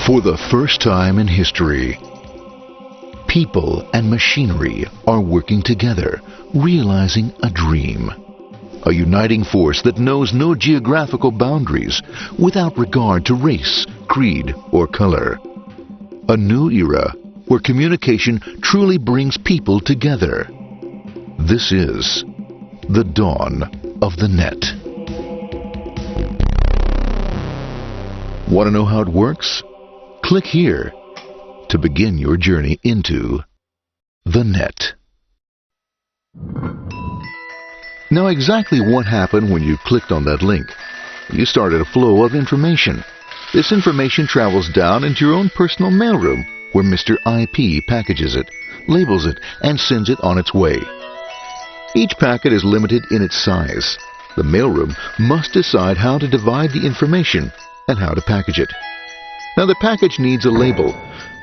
For the first time in history, people and machinery are working together, realizing a dream. A uniting force that knows no geographical boundaries without regard to race, creed, or color. A new era where communication truly brings people together. This is the dawn of the net. Want to know how it works? Click here to begin your journey into the net. Now, exactly what happened when you clicked on that link? You started a flow of information. This information travels down into your own personal mailroom, where Mr. IP packages it, labels it, and sends it on its way. Each packet is limited in its size. The mailroom must decide how to divide the information and how to package it. Now, the package needs a label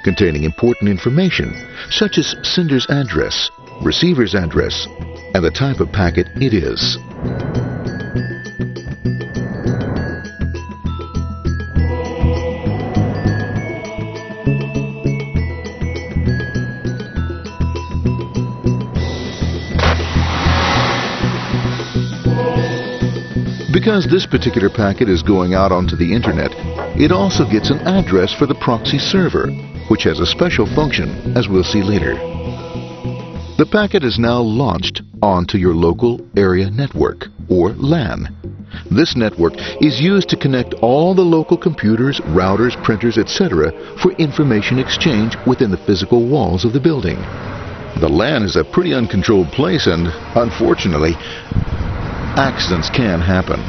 containing important information, such as sender's address, receiver's address, and the type of packet it is. Because this particular packet is going out onto the internet, it also gets an address for the proxy server, which has a special function, as we'll see later. The packet is now launched onto your local area network, or LAN. This network is used to connect all the local computers, routers, printers, etc. for information exchange within the physical walls of the building. The LAN is a pretty uncontrolled place, and unfortunately, accidents can happen.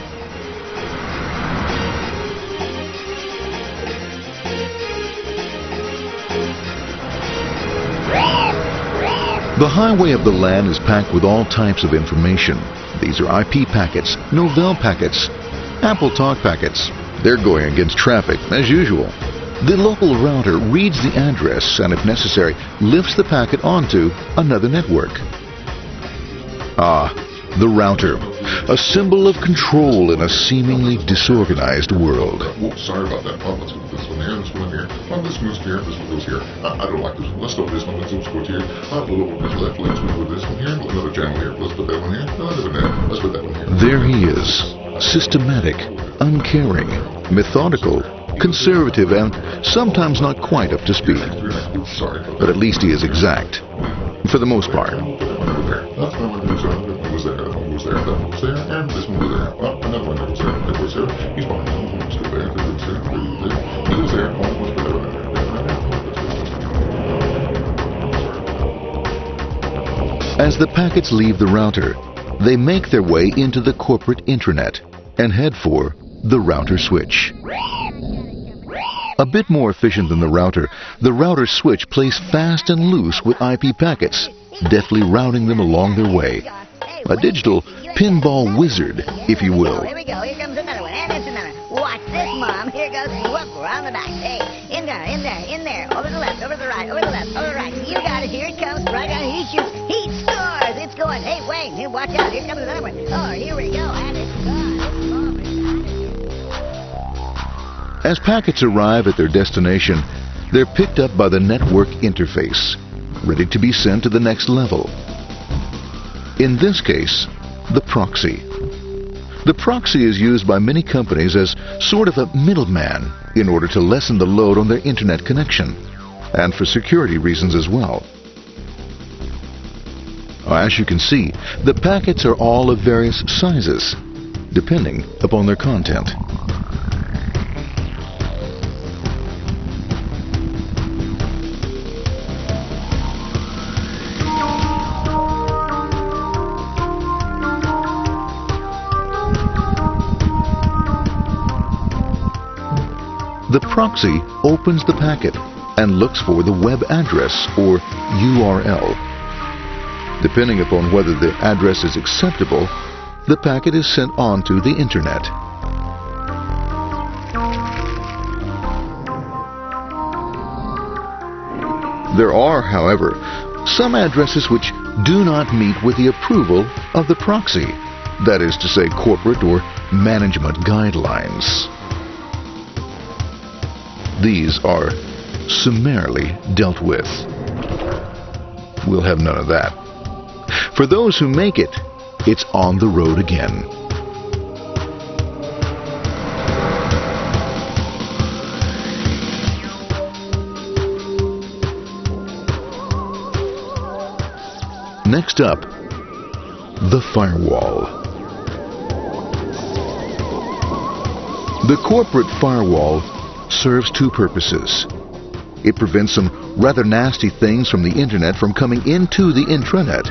The highway of the LAN is packed with all types of information. These are IP packets, Novell packets, Apple Talk packets. They're going against traffic, as usual. The local router reads the address and, if necessary, lifts the packet onto another network. The router, a symbol of control in a seemingly disorganized world. Whoops, sorry about that. Let's move this one here, this one here. This moves here, this one goes here. I don't like this one. Let's go with this one. Let's go here. A little bit left. Let's move with this one here. Another channel here. Let's put that one here. Another one there. Let's put that one here. There he is, systematic, uncaring, methodical, conservative, and sometimes not quite up to speed. Sorry. But at least he is exact, for the most part. That one goes there, that one goes there, that one goes there, and this one goes there. Another one goes there, that goes there. He's behind him, one goes there, that goes there, that goes there. He goes there, one goes there, As the packets leave the router, they make their way into the corporate intranet and head for the router switch. A bit more efficient than the router switch plays fast and loose with IP packets, deftly routing them along their way. A digital pinball wizard, if you will. Here we go. Here comes another one. And it's another. Watch this, Mom. Here goes. Whoop, around the back. Hey, in there, in there, in there. Over the left, over the right, over the left, over the right. You got it. Here it comes. Right down. He shoots. He scores. It's going. Hey, Wayne. Here, watch out. Here comes another one. Oh, here we go. And it's gone. As packets arrive at their destination, they're picked up by the network interface, ready to be sent to the next level. In this case, the proxy. The proxy is used by many companies as sort of a middleman in order to lessen the load on their internet connection, and for security reasons as well. As you can see, the packets are all of various sizes, depending upon their content. The proxy opens the packet and looks for the web address, or URL. Depending upon whether the address is acceptable, the packet is sent on to the internet. There are, however, some addresses which do not meet with the approval of the proxy, that is to say, corporate or management guidelines. these are summarily dealt with. We'll have none of that. For those who make it, it's on the road again. Next up, the firewall. The corporate firewall serves two purposes. It prevents some rather nasty things from the internet from coming into the intranet,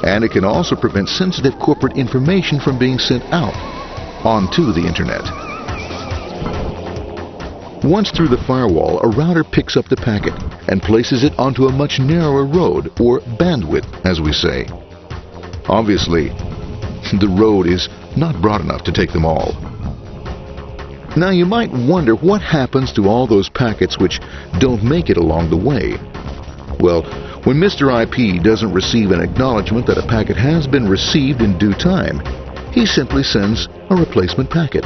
and it can also prevent sensitive corporate information from being sent out onto the internet. Once through the firewall, a router picks up the packet and places it onto a much narrower road, or bandwidth, as we say. Obviously, the road is not broad enough to take them all. Now you might wonder what happens to all those packets which don't make it along the way. Well, when Mr. IP doesn't receive an acknowledgement that a packet has been received in due time, he simply sends a replacement packet.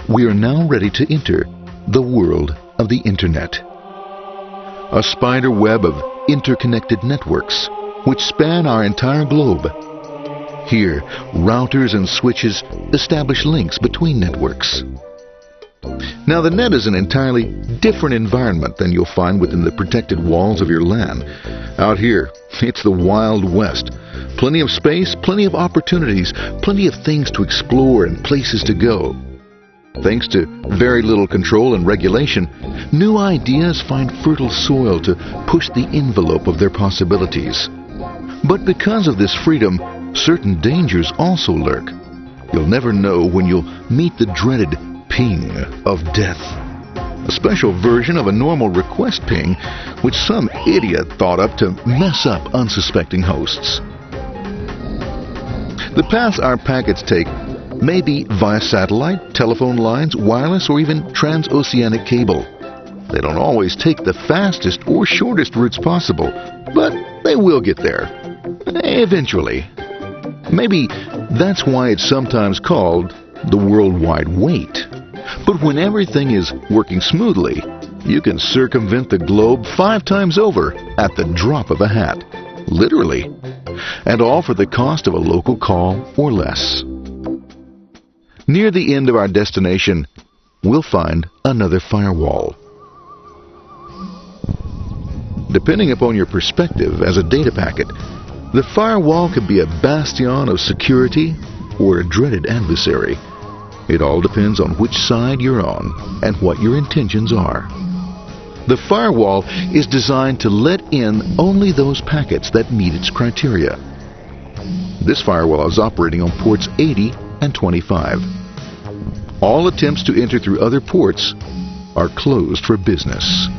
We are now ready to enter the world of the Internet. A spider web of interconnected networks which span our entire globe. Here, routers and switches establish links between networks. Now, the net is an entirely different environment than you'll find within the protected walls of your LAN. Out here, it's the Wild West. Plenty of space, plenty of opportunities, plenty of things to explore and places to go. Thanks to very little control and regulation, new ideas find fertile soil to push the envelope of their possibilities. But because of this freedom, certain dangers also lurk. You'll never know when you'll meet the dreaded ping of death. A special version of a normal request ping which some idiot thought up to mess up unsuspecting hosts. The paths our packets take may be via satellite, telephone lines, wireless, or even transoceanic cable. They don't always take the fastest or shortest routes possible, but they will get there. Eventually. Maybe that's why it's sometimes called the worldwide wait. But when everything is working smoothly, you can circumvent the globe 5 times over at the drop of a hat. Literally. And all for the cost of a local call or less. Near the end of our destination, we'll find another firewall. Depending upon your perspective as a data packet, the firewall could be a bastion of security or a dreaded adversary. It all depends on which side you're on and what your intentions are. The firewall is designed to let in only those packets that meet its criteria. This firewall is operating on ports 80 and 25. All attempts to enter through other ports are closed for business.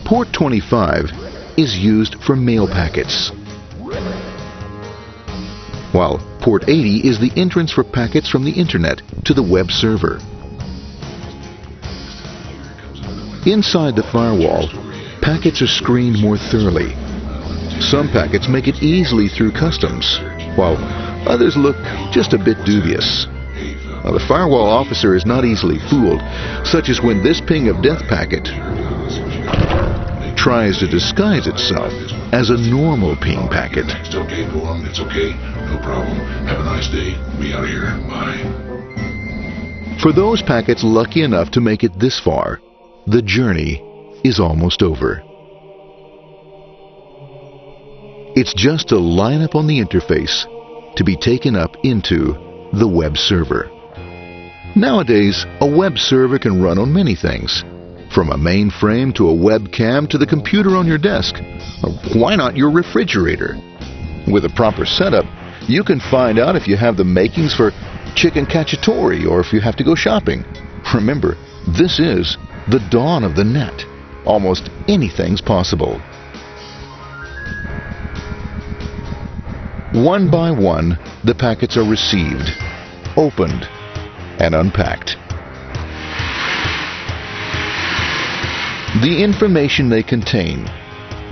Port 25 is used for mail packets, while Port 80 is the entrance for packets from the Internet to the web server. Inside the firewall, packets are screened more thoroughly. Some packets make it easily through customs, while others look just a bit dubious. Now, the firewall officer is not easily fooled, such as when this ping of death packet tries to disguise itself as a normal ping packet. It's okay, Gorm. It's okay. No problem. Have a nice day. We out of here. Bye. For those packets lucky enough to make it this far, the journey is almost over. It's just a line up on the interface to be taken up into the web server. Nowadays, a web server can run on many things, from a mainframe to a webcam to the computer on your desk. Or why not your refrigerator? With a proper setup, you can find out if you have the makings for chicken cacciatore or if you have to go shopping. Remember, this is the dawn of the net. Almost anything's possible. One by one, the packets are received, opened, and unpacked. The information they contain,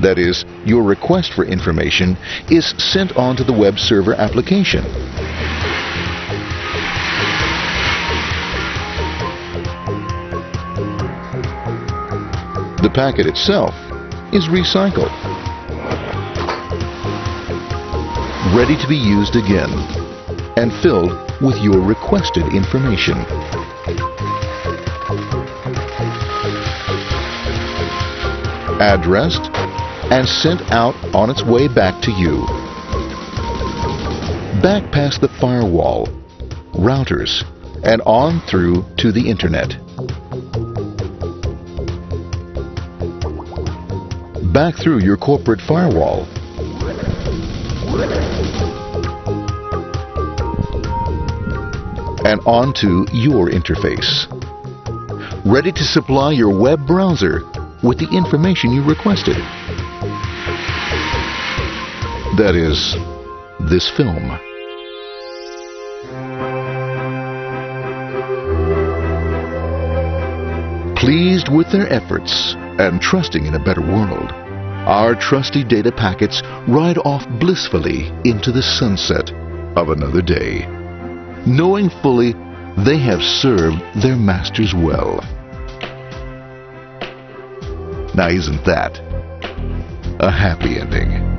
that is, your request for information, is sent on to the web server application. The packet itself is recycled, ready to be used again, and filled with your requested information. Addressed and sent out on its way back to you. Back past the firewall, routers, and on through to the internet. Back through your corporate firewall. And onto your interface. Ready to supply your web browser with the information you requested. That is, this film. Pleased with their efforts and trusting in a better world, our trusty data packets ride off blissfully into the sunset of another day, knowing fully they have served their masters well. Now, isn't that a happy ending?